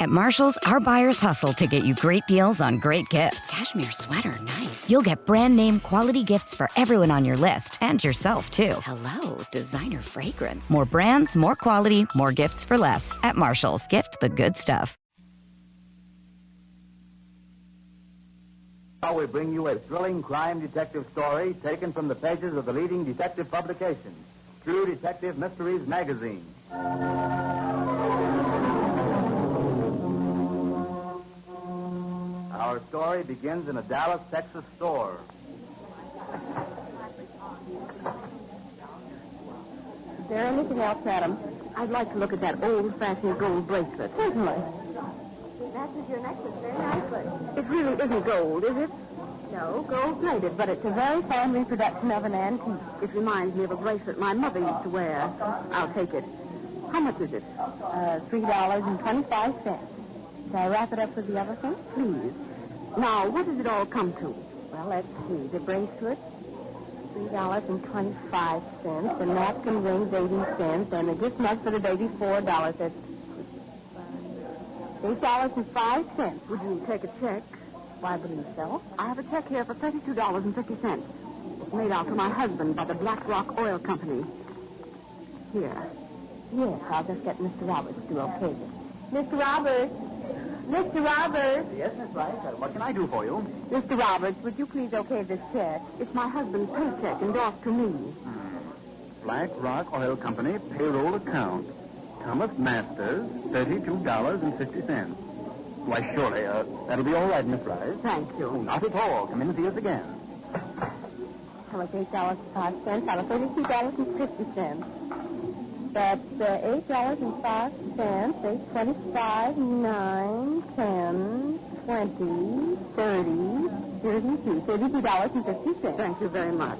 At Marshall's, our buyers hustle to get you great deals on great gifts. Cashmere sweater, nice. You'll get brand name quality gifts for everyone on your list and yourself, too. Hello, designer fragrance. More brands, more quality, more gifts for less. At Marshall's, gift the good stuff. Now we bring you a thrilling crime detective story taken from the pages of the leading detective publication, True Detective Mysteries magazine. Our story begins in a Dallas, Texas store. Is there anything else, Adam? I'd like to look at that old-fashioned gold bracelet. Certainly. Matches your necklace very nicely. It really isn't gold, is it? No, gold-plated, but it's a very fine reproduction of an antique. It reminds me of a bracelet my mother used to wear. I'll take it. How much is it? $3.25. Shall I wrap it up with the other thing? Please. Now, what does it all come to? Well, let's see. The bracelet, $3.25. The napkin rings, 80 cents. And the gift mug for the baby, $4. That's $8.05. Would you take a check? Why, I believe so. I have a check here for $32.50. It's made out to my husband by the Black Rock Oil Company. Here. Yes, I'll just get Mr. Roberts to okay it. Mr. Roberts! Mr. Roberts! Yes, Miss Rice. What can I do for you? Mr. Roberts, would you please okay this check? It's my husband's paycheck endorsed to me. Black Rock Oil Company payroll account. Thomas Masters, $32.50. Why, surely, that'll be all right, Miss Rice. Thank you. Not at all. Come in and see us again. So it's $8.05 out of $32.50. That's $8.05, $8.25, 9, 10, 20, 30, 32, $32.50. Thank you very much.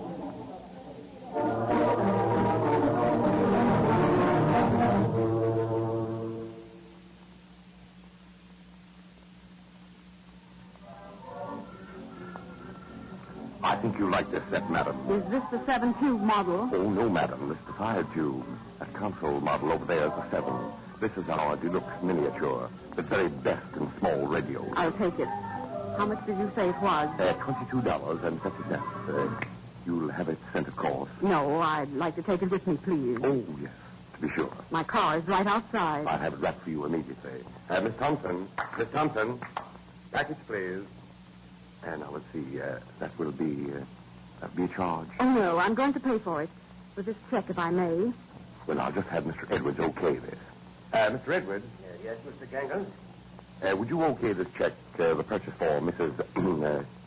I think you like this set, madam. Is this the 7-tube model? Oh, no, madam. This is the 5-tube. That console model over there is the 7. This is our deluxe miniature. The very best in small radio. I'll take it. How much did you say it was? $22.50. You'll have it sent, of course. No, I'd like to take it with me, please. Oh, yes, to be sure. My car is right outside. I'll have it wrapped for you immediately. Miss Thompson. Miss Thompson. Package, please. And now, let's see. That will be a charge. Oh, no, I'm going to pay for it. With this check, if I may. Well, I'll just have Mr. Edwards okay this. Mr. Edwards? Yes, Mr. Gangan? Would you okay this check, the purchase for Mrs.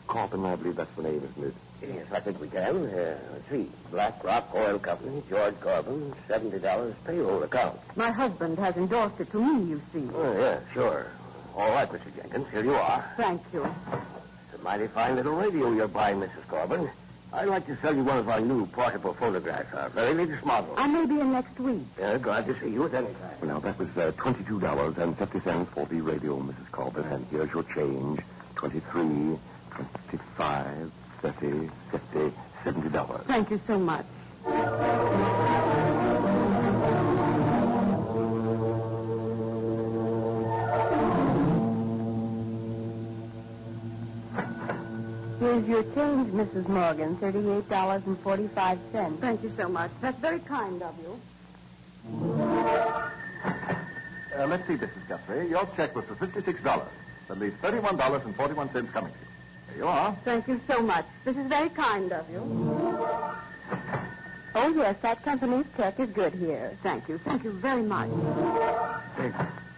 Corbin, I believe that's the name, isn't it? Yes, I think we can. Let's see. Black Rock Oil Company, George Corbin, $70 payroll account. My husband has endorsed it to me, you see. Oh, yeah, sure. All right, Mr. Jenkins, here you are. Thank you. It's a mighty fine little radio you're buying, Mrs. Corbin. I'd like to sell you one of our new portable phonographs, our very latest model. I may be in next week. Glad to see you at any time. Well, now, that was $22.50 for the radio, Mrs. Corbin. And here's your change. 23, 25, 30, 50, $70. Thank you so much. Here's your change, Mrs. Morgan, $38.45. Thank you so much. That's very kind of you. Let's see, Mrs. Guthrie. Your check was for $56. That leaves $31.41 coming to you. There you are. Thank you so much. This is very kind of you. Oh, yes, that company's check is good here. Thank you. Thank you very much.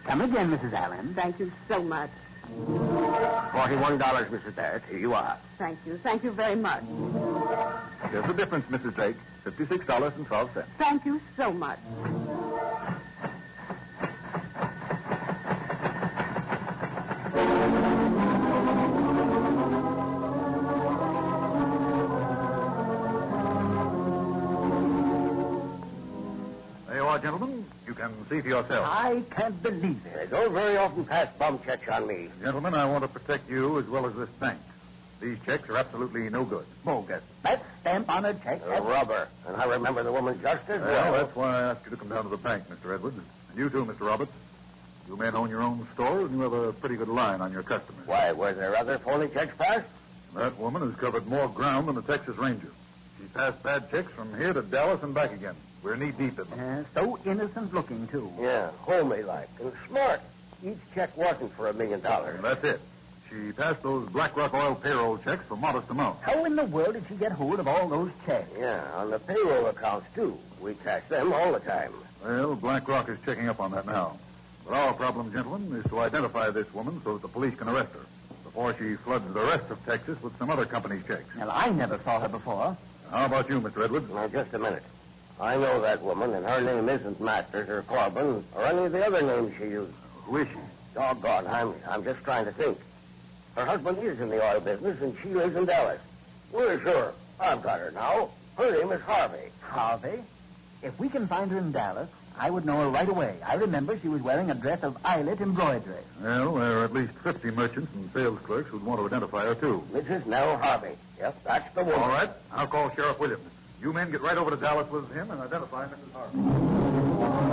Come again, Mrs. Allen. Thank you so much. $41, Mrs. Barrett. Here you are. Thank you. Thank you very much. Here's the difference, Mrs. Drake. $56.12. Thank you so much. There you are, gentlemen. You can see for yourself. I can't believe it. They don't very often pass bum checks on me. Gentlemen, I want to protect you as well as this bank. These checks are absolutely no good. Bogus. That stamp on a check. Rubber. And I remember the woman just as Well, that's why I asked you to come down to the bank, Mr. Edwards. And you too, Mr. Roberts. You men own your own stores, and you have a pretty good line on your customers. Why, were there other phony checks passed? That woman has covered more ground than a Texas Ranger. She passed bad checks from here to Dallas and back again. We're knee-deep in them. So innocent-looking, too. Yeah, homely-like and smart. Each check wasn't for $1 million. That's it. She passed those Black Rock Oil payroll checks for modest amounts. How in the world did she get hold of all those checks? Yeah, on the payroll accounts, too. We cash them all the time. Well, Black Rock is checking up on that now. But our problem, gentlemen, is to identify this woman so that the police can arrest her before she floods the rest of Texas with some other company's checks. Well, I never saw her before. How about you, Mr. Edwards? Now, just a minute. I know that woman, and her name isn't Masters or Corbin or any of the other names she used. Who is she? Doggone, I'm just trying to think. Her husband is in the oil business, and she lives in Dallas. We're sure. I've got her now. Her name is Harvey. Harvey? If we can find her in Dallas, I would know her right away. I remember she was wearing a dress of eyelet embroidery. Well, there are at least 50 merchants and sales clerks who'd want to identify her, too. Mrs. Nell Harvey. Yep, that's the woman. All right. I'll call Sheriff Williams. You men get right over to Dallas with him and identify Mrs. Harvey.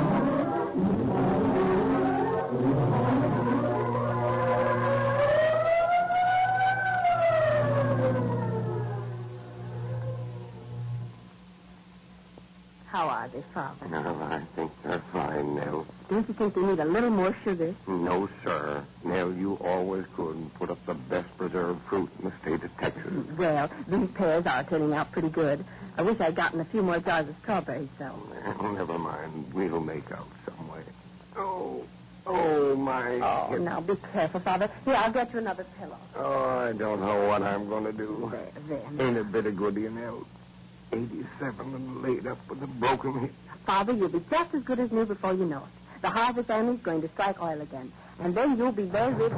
How are they, Father? No, I think they're fine, Nell. Don't you think they need a little more sugar? No, sir. Nell, you always could put up the best preserved fruit in the state of Texas. Well, these pears are turning out pretty good. I wish I'd gotten a few more jars of strawberries, though. Well, never mind. We'll make out some way. Oh, my. Oh, now be careful, Father. Here, I'll get you another pillow. Oh, I don't know what I'm going to do. There. Ain't a bit of good, you know. 87 and laid up with a broken hip. Father, you'll be just as good as new before you know it. The Harvey family's going to strike oil again. And then you'll be very rich.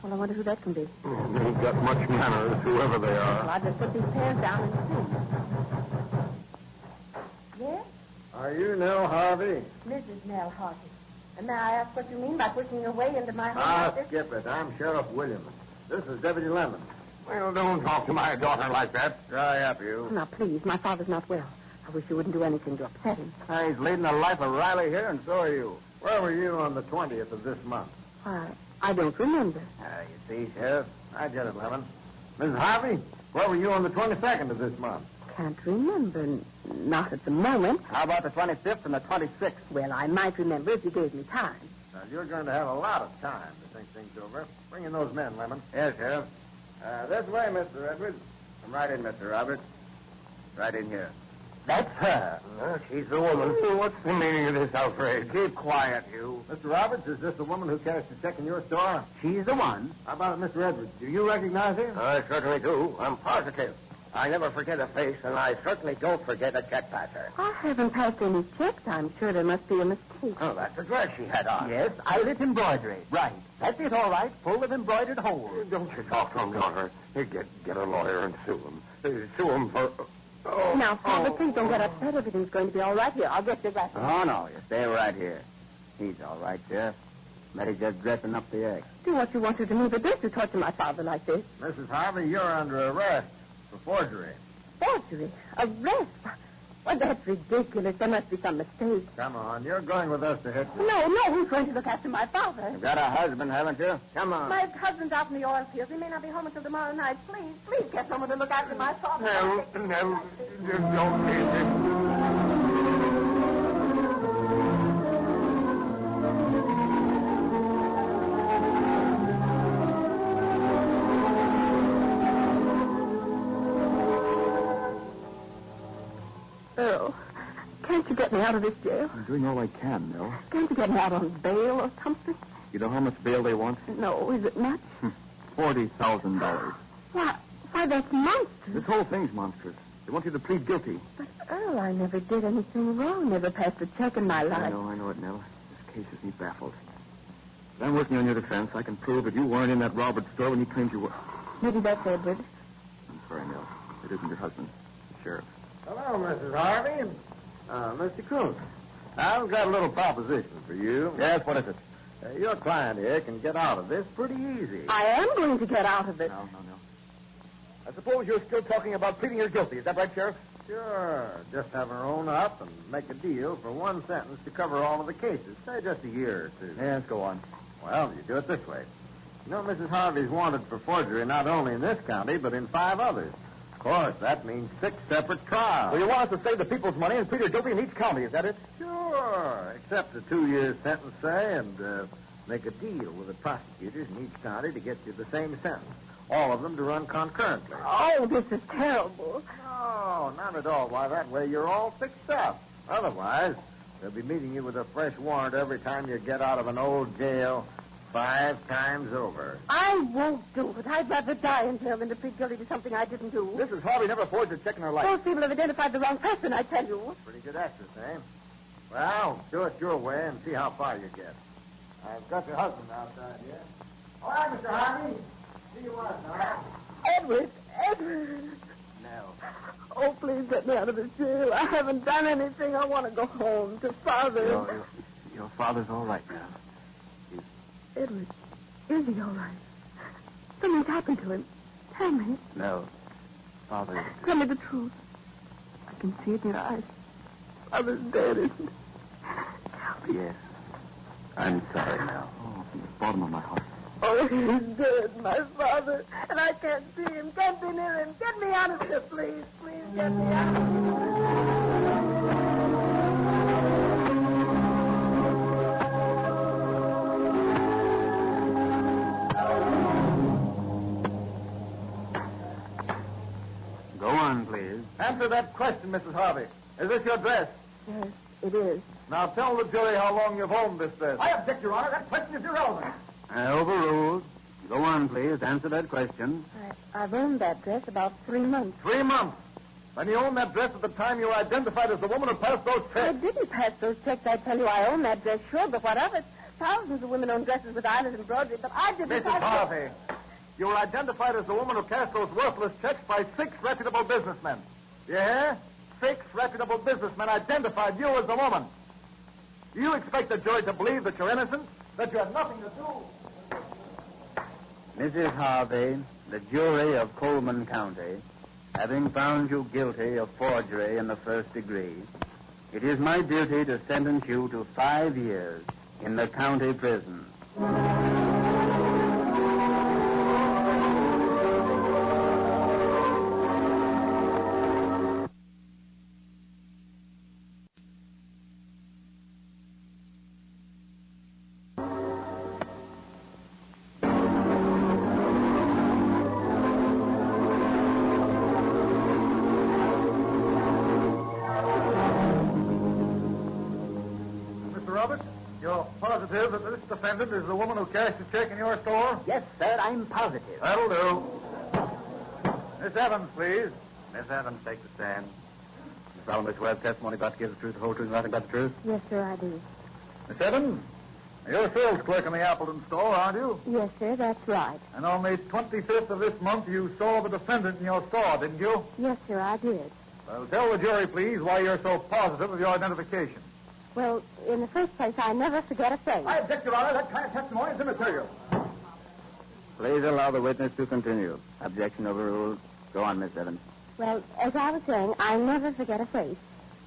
Well, I wonder who that can be. They ain't got much manners, whoever they Well, are. I'll just put these pears down and see. Yes? Are you Nell Harvey? Mrs. Nell Harvey. And may I ask what you mean by pushing your way into my home like this? Skip it. I'm Sheriff Williams. This is Deputy Lemon. Well, don't talk to my daughter like that. Dry up, you. Now, please, my father's not well. I wish you wouldn't do anything to upset him. He's leading the life of Riley here, and so are you. Where were you on the 20th of this month? Why, I don't remember. You see, Sheriff. I get it, Lemon. Mrs. Harvey, where were you on the 22nd of this month? Can't remember. Not at the moment. How about the 25th and the 26th? Well, I might remember if you gave me time. Now, you're going to have a lot of time to think things over. Bring in those men, Lemon. Yes, Sheriff. This way, Mr. Edwards. Come right in, Mr. Roberts. Right in here. That's her. She's the woman. What's the meaning of this outrage? Keep quiet, you. Mr. Roberts, is this the woman who cashed the check in your store? She's the one. How about it, Mr. Edwards? Do you recognize him? I certainly do. I'm positive. I never forget a face, and I certainly don't forget a check passer. I haven't passed any checks. I'm sure there must be a mistake. Oh, that's the dress she had on. Yes, eyelet embroidery. Right. That's it, all right. Full of embroidered holes. Don't you talk to him, daughter. Here, get a lawyer and sue him. Sue him for... Oh, Now, Father, please don't get upset. Everything's going to be all right here. I'll get your glasses. Oh, no, you stay right here. He's all right, Sheriff. Mary's just dressing up the egg. Do what you want to me, but don't you talk to my father like this. Mrs. Harvey, you're under arrest for forgery. Forgery? Arrest? Well, that's ridiculous. There must be some mistake. Come on, you're going with us to Hitler. No, who's going to look after my father? You've got a husband, haven't you? Come on. My husband's out in the oil fields. He may not be home until tomorrow night. Please get someone to look after my father. No, just don't hit him. Earl, can't you get me out of this jail? I'm doing all I can, Nell. Can't you get me out on bail or something? You know how much bail they want? No, is it much? $40,000. Why, that's monstrous. This whole thing's monstrous. They want you to plead guilty. But, Earl, I never did anything wrong. Never passed a check in my life. I know it, Nell. This case has me baffled. If I'm working on your defense, I can prove that you weren't in that Roberts store when you claimed you were. Maybe that's Edward. I'm sorry, Nell. It isn't your husband. The sheriff. Hello, Mrs. Harvey. Mr. Coons. I've got a little proposition for you. Yes, what is it? Your client here can get out of this pretty easy. I am going to get out of it. No. I suppose you're still talking about pleading her guilty. Is that right, Sheriff? Sure. Just have her own up and make a deal for one sentence to cover all of the cases. Say just a year or two. Yes, go on. Well, you do it this way. You know, Mrs. Harvey's wanted for forgery not only in this county, but in 5 others. Of course, that means 6 separate trials. Well, you want us to save the people's money and plead her guilty in each county, is that it? Sure. Accept a 2-year sentence, say, and make a deal with the prosecutors in each county to get you the same sentence. All of them to run concurrently. Oh, this is terrible. No, not at all. Why, that way you're all fixed up. Otherwise, they'll be meeting you with a fresh warrant every time you get out of an old jail 5 times over. I won't do it. I'd rather die in jail than to plead guilty to something I didn't do. Mrs. Harvey never forged a check in her life. Those people have identified the wrong person, I tell you. Pretty good actress, eh? Well, do it your way and see how far you get. I've got your husband outside here. All right, Mr. Harvey. See you once, all right? Edward. No. Oh, please get me out of this jail. I haven't done anything. I want to go home to Father. Your father's all right now. Edward, is he all right? Something's happened to him. Tell me. No. Father... Tell me the truth. I can see it in your eyes. Father's dead, isn't he? Tell me. Yes. I'm sorry now. Oh, from the bottom of my heart. Oh, he's dead, my father. And I can't see him, can't be near him. Get me out of here, please. Please get me out. Go on, please. Answer that question, Mrs. Harvey. Is this your dress? Yes, it is. Now tell the jury how long you've owned this dress. I object, Your Honor. That question is irrelevant. Overruled. Go on, please. Answer that question. I've owned that dress about 3 months. 3 months. Then you owned that dress at the time you were identified as the woman who passed those I checks. didn't pass those checks. I tell you, I own that dress, sure, but what of it? Thousands of women own dresses with eyelets and embroidery, but I didn't. Mrs. Harvey, you were identified as the woman who cashed those worthless checks by 6 reputable businessmen. You hear? 6 reputable businessmen identified you as the woman. Do you expect the jury to believe that you're innocent? That you had nothing to do? Mrs. Harvey, the jury of Coleman County, having found you guilty of forgery in the 1st degree, it is my duty to sentence you to 5 years in the county prison. Positive that this defendant is the woman who cashed the check in your store? Yes, sir, I'm positive. That'll do. Miss Evans, please. Miss Evans, take the stand. You solemnly swear the testimony about to give the truth, the whole truth, and nothing but the truth? Yes, sir, I do. Miss Evans, you're a sales clerk in the Appleton store, aren't you? Yes, sir, that's right. And on the 25th of this month, you saw the defendant in your store, didn't you? Yes, sir, I did. Well, tell the jury, please, why you're so positive of your identification. Well, in the first place, I never forget a face. I object, Your Honor. That kind of testimony is immaterial. Please allow the witness to continue. Objection overruled. Go on, Miss Evans. Well, as I was saying, I never forget a face.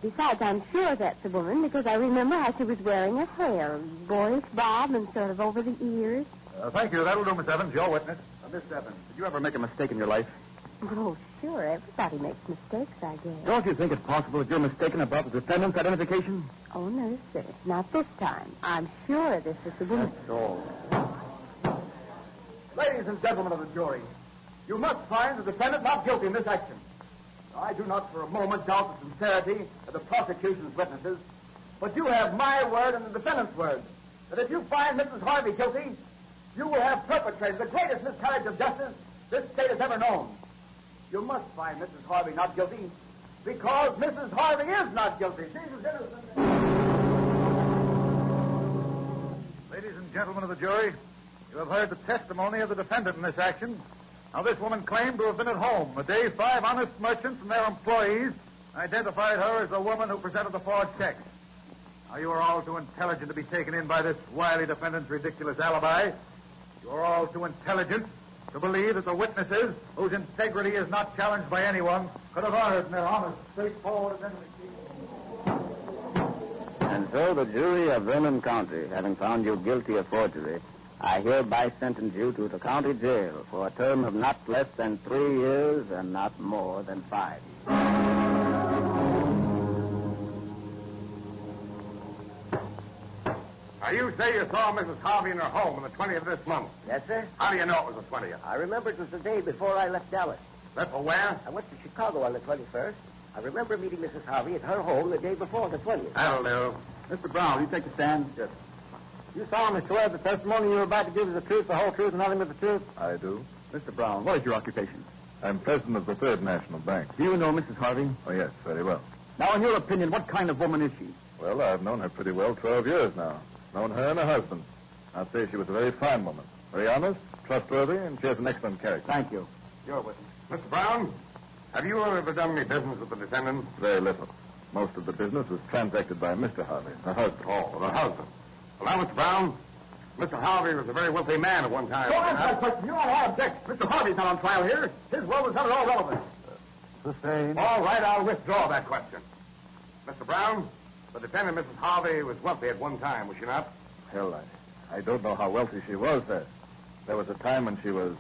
Besides, I'm sure that's a woman because I remember how she was wearing her hair, boyish bob and sort of over the ears. Thank you. That'll do, Miss Evans. Your witness. Miss Evans, did you ever make a mistake in your life? Oh, sure. Everybody makes mistakes, I guess. Don't you think it's possible that you're mistaken about the defendant's identification? Oh, no, sir. Not this time. I'm sure this is the woman. That's all. Ladies and gentlemen of the jury, you must find the defendant not guilty in this action. I do not for a moment doubt the sincerity of the prosecution's witnesses, but you have my word and the defendant's word that if you find Mrs. Harvey guilty, you will have perpetrated the greatest miscarriage of justice this state has ever known. You must find Mrs. Harvey not guilty because Mrs. Harvey is not guilty. She's innocent. Ladies and gentlemen of the jury, you have heard the testimony of the defendant in this action. Now, this woman claimed to have been at home the day 5 honest merchants and their employees identified her as the woman who presented the forged checks. Now, you are all too intelligent to be taken in by this wily defendant's ridiculous alibi. You are all too intelligent to believe that the witnesses, whose integrity is not challenged by anyone, could have honored their honest, straightforward identity. And so the jury of Vernon County, having found you guilty of forgery, I hereby sentence you to the county jail for a term of not less than 3 years and not more than 5. Now, you say you saw Mrs. Harvey in her home on the 20th of this month. Yes, sir. How do you know it was the 20th? I remember it was the day before I left Dallas. Left for where? I went to Chicago on the 21st. I remember meeting Mrs. Harvey at her home the day before the 20th. That'll do. Mr. Brown, will you take the stand? Yes. You solemnly swear the testimony you're about to give is the truth, the whole truth, and nothing but the truth? I do. Mr. Brown, what is your occupation? I'm president of the Third National Bank. Do you know Mrs. Harvey? Oh, yes, very well. Now, in your opinion, what kind of woman is she? Well, I've known her pretty well 12 years now. Known her and her husband. I'd say she was a very fine woman. Very honest, trustworthy, and she has an excellent character. Thank you. Your witness. Mr. Brown, have you ever done any business with the defendant? Very little. Most of the business was transacted by Mr. Harvey, her husband. Oh, the husband. Well, now, Mr. Brown, Mr. Harvey was a very wealthy man at one time. Don't answer that question. You ought to object. Mr. Harvey's not on trial here. His will was not at all relevant. Sustained. All right, I'll withdraw that question. Mr. Brown, the defendant, Mrs. Harvey, was wealthy at one time, was she not? Hell, I don't know how wealthy she was then. There was a time when she was,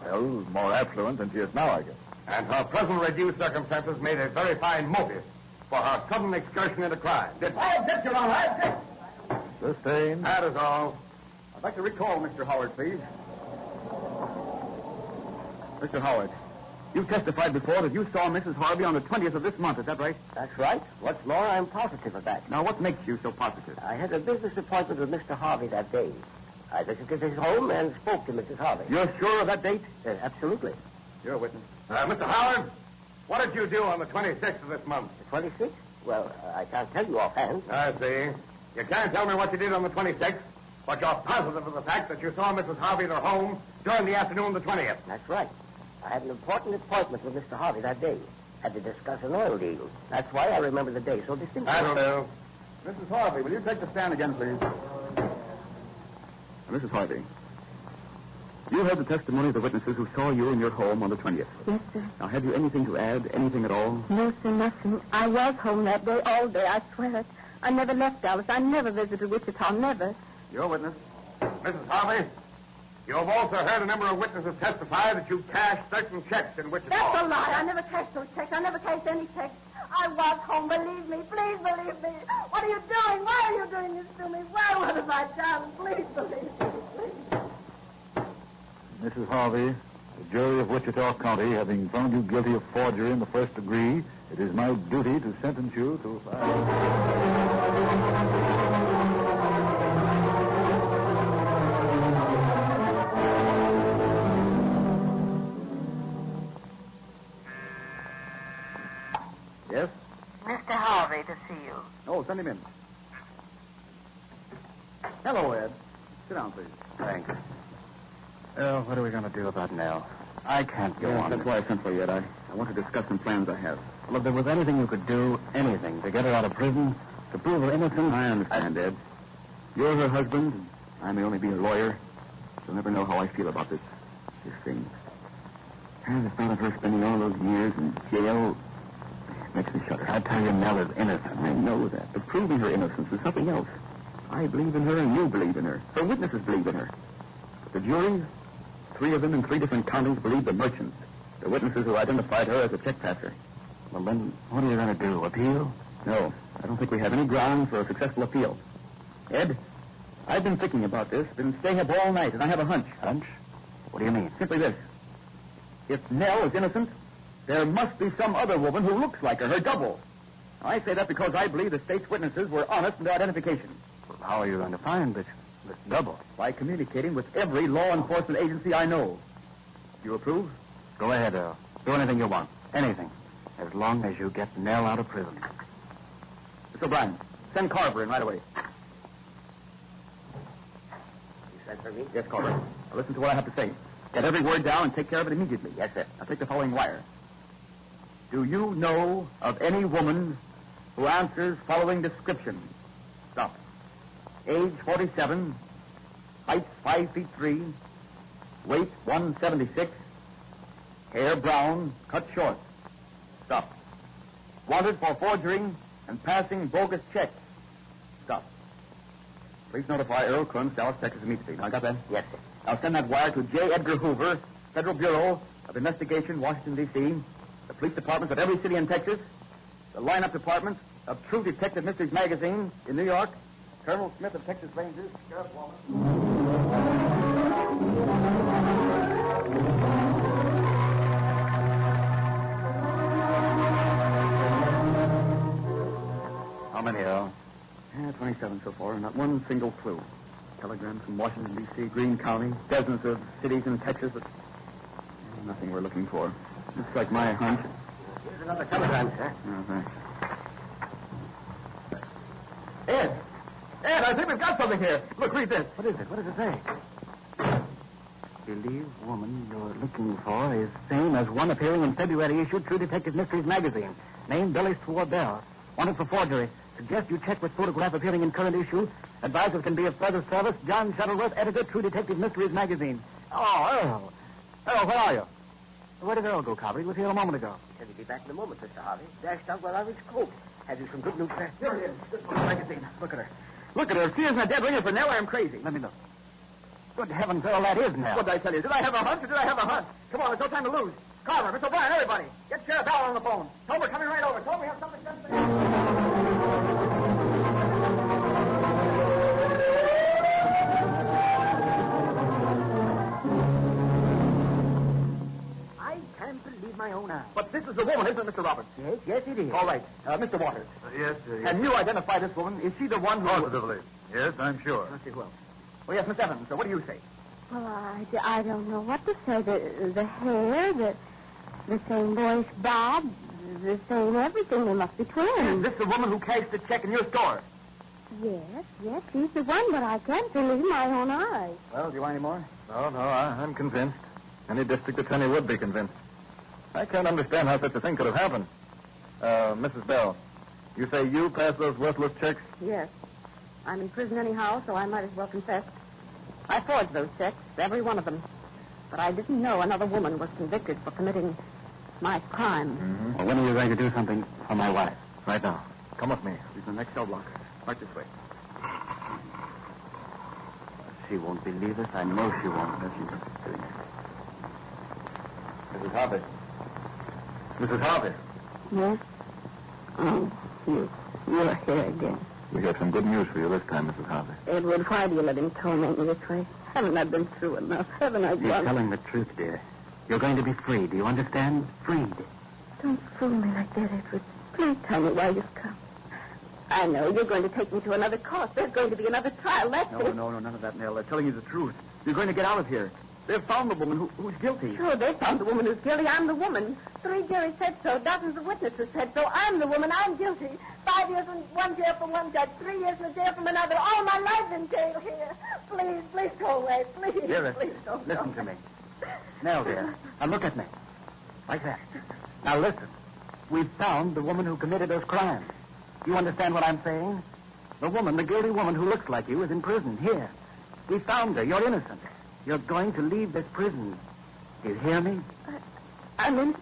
well, more affluent than she is now, I guess. And her present reduced circumstances made a very fine motive for her sudden excursion into crime. I object, Your Honor. I object. Sustained. That is all. I'd like to recall Mr. Howard, please. Mr. Howard, you testified before that you saw Mrs. Harvey on the 20th of this month. Is that right? That's right. What's more, I'm positive of that. Now, what makes you so positive? I had a business appointment with Mr. Harvey that day. I visited his home and spoke to Mrs. Harvey. You're sure of that date? Absolutely. You're a witness. Mr. Howard, what did you do on the 26th of this month? The 26th? Well, I can't tell you offhand. I see. You can't tell me what you did on the 26th, but you're positive of the fact that you saw Mrs. Harvey at her home during the afternoon of the 20th. That's right. I had an important appointment with Mr. Harvey that day. Had to discuss an oil deal. That's why I remember the day so distinctly. That'll do. Mrs. Harvey, will you take the stand again, please? Mrs. Harvey, you heard the testimony of the witnesses who saw you in your home on the 20th. Yes, sir. Now, have you anything to add, anything at all? No, sir, nothing. I was home that day, all day, I swear it. I never left Dallas. I never visited Wichita, never. Your witness. Mrs. Harvey, you have also heard a number of witnesses testify that you cashed certain checks in Wichita. That's a lie. I never cashed those checks. I never cashed any checks. I was home. Believe me. Please believe me. What are you doing? Why are you doing this to me? Why? What have I done? Please believe me. Please. Mrs. Harvey, the jury of Wichita County, having found you guilty of forgery in the first degree, it is my duty to sentence you to 5. Yes? Mr. Harvey to see you. Oh, send him in. Hello, Ed. Sit down, please. Thanks. What are we going to do about Nell? I can't go on. That's why I sent for you, Ed. I want to discuss some plans I have. Well, if there was anything you could do, anything, to get her out of prison, to prove her innocent... I understand, Ed. You're her husband, and I may only be her lawyer. She'll never know how I feel about this thing. And the thought of her spending all those years in jail makes me shudder. I tell you, Nell is innocent. I know that, but proving her innocence is something else. I believe in her, and you believe in her. Her witnesses believe in her. But the jury, 3 of them in 3 different counties, believe the merchants, the witnesses who identified her as a check passer. Well, then, what are you going to do? Appeal? No, I don't think we have any grounds for a successful appeal. Ed, I've been thinking about this, been staying up all night, and I have a hunch. Hunch? What do you mean? Simply this. If Nell is innocent, there must be some other woman who looks like her double. Now, I say that because I believe the state's witnesses were honest in their identification. Well, how are you going to find this double? By communicating with every law enforcement agency I know. Do you approve? Go ahead, Earl. Do anything you want. Anything. As long as you get Nell out of prison. Mr. O'Brien, send Carver in right away. You sent for me? Yes, Carver. Now listen to what I have to say. Get every word down and take care of it immediately. Yes, sir. Now take the following wire. Do you know of any woman who answers following description? Stop. Age 47, height 5'3", Weight 176. Hair brown, cut short. Stop. Wanted for forging and passing bogus checks. Stop. Please notify Earl Crunch, Dallas, Texas, immediately. I got that? Yes, sir. Now send that wire to J. Edgar Hoover, Federal Bureau of Investigation, Washington, D.C., the police departments of every city in Texas, the lineup department of True Detective Mysteries Magazine in New York, Colonel Smith of Texas Rangers, Sheriff Wallace. How many, Al? 27 so far, not one single clue. Telegrams from Washington, D.C., Greene County, dozens of cities in Texas, but nothing we're looking for. Looks like my hunch. Here's another telegram, sir. Oh, thanks. Ed! Ed, I think we've got something here. Look, read this. What is it? What does it say? Believe woman you're looking for is same as one appearing in February issue True Detective Mysteries Magazine. Named Billy Swarbell. Wanted for forgery. Suggest you check with photograph appearing in current issue. Advisors can be of further service. John Shuttleworth, editor, True Detective Mysteries Magazine. Oh, Earl. Earl, where are you? Where did Earl go, Carver? He was here a moment ago. Said he'd be back in a moment, Mr. Harvey. Dashed out while I was coat. Have you some good news, sir? Here it is. This one's magazine. Look at her. Look at her. If she isn't a dead ringer for Nell, I'm crazy. Let me look. Good heavens, Earl, that is Nell. What did I tell you? Did I have a hunch or did I have a hunt? Come on, there's no time to lose. Carver, Mr. O'Brien, everybody. Get Sheriff Allen on the phone. Tell him we're coming right over. Tell him we have something to say. My own eyes. But this is the woman, isn't it, Mr. Roberts? Yes, it is. All right. Mr. Waters. Yes. Can you identify this woman? Is she the one who... Positively. Yes, I'm sure. Let's see who else. Oh, yes, Miss Evans. So what do you say? Well, I don't know what to say. The hair, the same voice, Bob, the same everything. They must be twins. Is this the woman who cashed the check in your store? Yes, she's the one, but I can't believe my own eyes. Well, do you want any more? No, I'm convinced. Any district attorney would be convinced. I can't understand how such a thing could have happened. Mrs. Bell, you say you passed those worthless checks? Yes. I'm in prison anyhow, so I might as well confess. I forged those checks, every one of them. But I didn't know another woman was convicted for committing my crime. Mm-hmm. Well, when are you going to do something for my wife? Right now. Come with me. She's in the next cell block. Right this way. She won't believe us. I know she won't. Mrs. Harvey. Mrs. Harvey. Yes? Oh, you're here again. We got some good news for you this time, Mrs. Harvey. Edward, why do you let him torment me this way? Haven't I been through enough? Haven't I You're done... telling the truth, dear. You're going to be free. Do you understand? Freed. Don't fool me like that, Edward. Please tell me why you've come. I know you're going to take me to another court. There's going to be another trial. That's it. No, none of that, Nell. They're telling you the truth. You're going to get out of here. They've found the woman who's guilty. Sure, they found the woman who's guilty. I'm the woman. 3 juries said so. Dozens of witnesses said so. I'm the woman. I'm guilty. 5 years in one jail from one judge. 3 years in a jail from another. All my life in jail here. Please go away. Please. Dearest, please don't listen go. to me. Nell, dear. Now look at me. Like that. Now listen. We've found the woman who committed those crimes. You understand what I'm saying? The woman, the guilty woman who looks like you, is in prison here. We found her. You're innocent. You're going to leave this prison. Do you hear me? I'm innocent.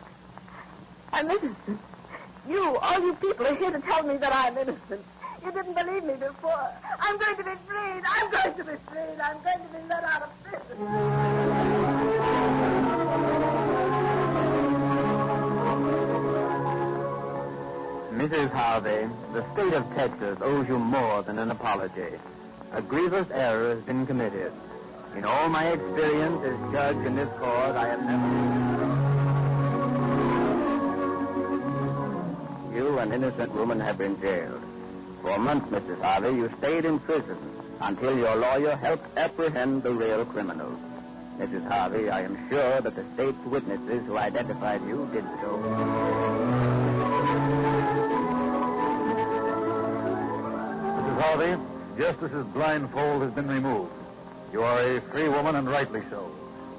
All you people are here to tell me that I'm innocent. You didn't believe me before. I'm going to be freed. I'm going to be freed. I'm going to be let out of prison. Mrs. Harvey, the state of Texas owes you more than an apology. A grievous error has been committed. In all my experience as judge in this court, I have never... You, an innocent woman, have been jailed. For months, Mrs. Harvey, you stayed in prison until your lawyer helped apprehend the real criminals. Mrs. Harvey, I am sure that the state's witnesses who identified you did so. Mrs. Harvey, Justice's blindfold has been removed. You are a free woman, and rightly so.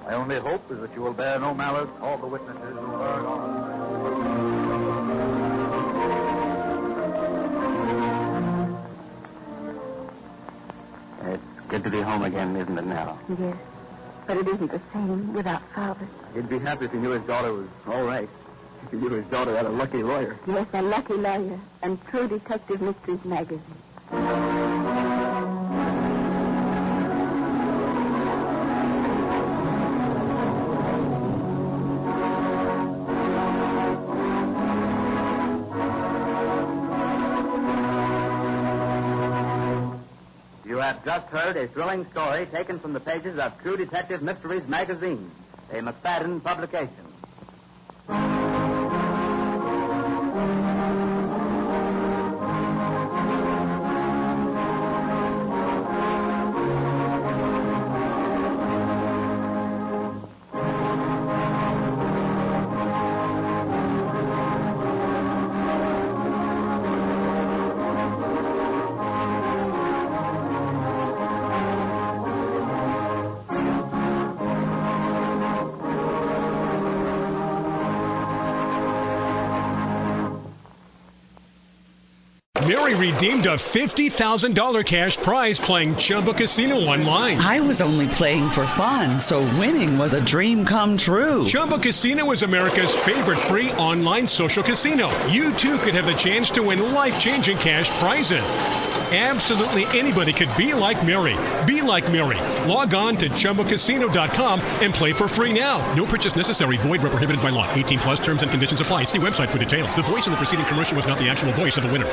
My only hope is that you will bear no malice to all the witnesses who heard on. It's good to be home again, isn't it, Nell? Yes. But it isn't the same without Father. He'd be happy if he knew his daughter was all right. If he knew his daughter had a lucky lawyer. Yes, a lucky lawyer and True Detective Mysteries magazine. You have just heard a thrilling story taken from the pages of True Detective Mysteries magazine, a McFadden publication. Mary redeemed a $50,000 cash prize playing Chumba Casino online. I was only playing for fun, so winning was a dream come true. Chumba Casino is America's favorite free online social casino. You, too, could have the chance to win life-changing cash prizes. Absolutely anybody could be like Mary. Be like Mary. Log on to ChumbaCasino.com and play for free now. No purchase necessary. Void where prohibited by law. 18 plus terms and conditions apply. See website for details. The voice in the preceding commercial was not the actual voice of the winner.